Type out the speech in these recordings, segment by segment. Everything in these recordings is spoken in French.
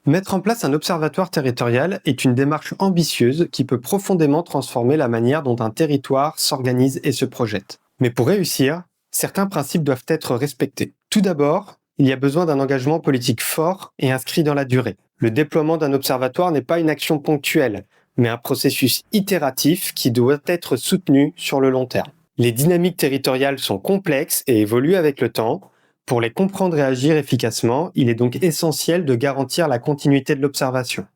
Mettre en place un observatoire territorial est une démarche ambitieuse qui peut profondément transformer la manière dont un territoire s'organise et se projette. Mais pour réussir, certains principes doivent être respectés. Tout d'abord, il y a besoin d'un engagement politique fort et inscrit dans la durée. Le déploiement d'un observatoire n'est pas une action ponctuelle, mais un processus itératif qui doit être soutenu sur le long terme. Les dynamiques territoriales sont complexes et évoluent avec le temps. Pour les comprendre et agir efficacement, il est donc essentiel de garantir la continuité de l'observation.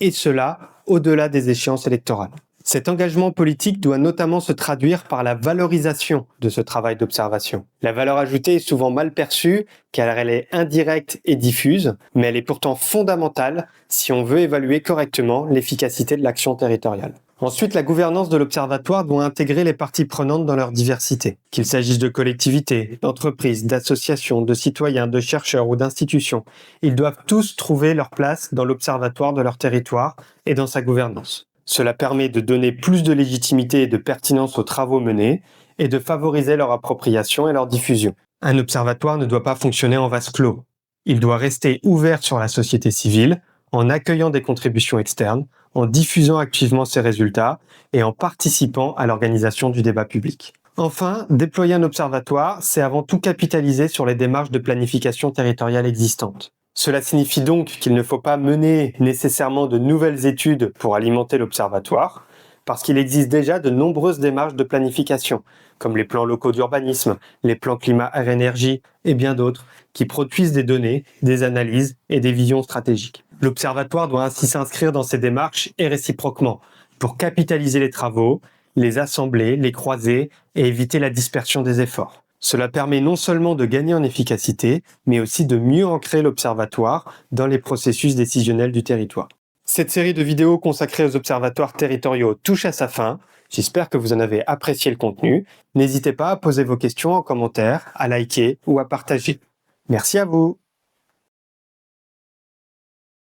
Et cela au-delà des échéances électorales. Cet engagement politique doit notamment se traduire par la valorisation de ce travail d'observation. La valeur ajoutée est souvent mal perçue car elle est indirecte et diffuse, mais elle est pourtant fondamentale si on veut évaluer correctement l'efficacité de l'action territoriale. Ensuite, la gouvernance de l'observatoire doit intégrer les parties prenantes dans leur diversité. Qu'il s'agisse de collectivités, d'entreprises, d'associations, de citoyens, de chercheurs ou d'institutions, ils doivent tous trouver leur place dans l'observatoire de leur territoire et dans sa gouvernance. Cela permet de donner plus de légitimité et de pertinence aux travaux menés et de favoriser leur appropriation et leur diffusion. Un observatoire ne doit pas fonctionner en vase clos. Il doit rester ouvert sur la société civile, en accueillant des contributions externes, en diffusant activement ses résultats et en participant à l'organisation du débat public. Enfin, déployer un observatoire, c'est avant tout capitaliser sur les démarches de planification territoriale existantes. Cela signifie donc qu'il ne faut pas mener nécessairement de nouvelles études pour alimenter l'observatoire, parce qu'il existe déjà de nombreuses démarches de planification, comme les plans locaux d'urbanisme, les plans climat-air-énergie et bien d'autres, qui produisent des données, des analyses et des visions stratégiques. L'observatoire doit ainsi s'inscrire dans ces démarches et réciproquement, pour capitaliser les travaux, les assembler, les croiser et éviter la dispersion des efforts. Cela permet non seulement de gagner en efficacité, mais aussi de mieux ancrer l'observatoire dans les processus décisionnels du territoire. Cette série de vidéos consacrée aux observatoires territoriaux touche à sa fin. J'espère que vous en avez apprécié le contenu. N'hésitez pas à poser vos questions en commentaire, à liker ou à partager. Merci à vous!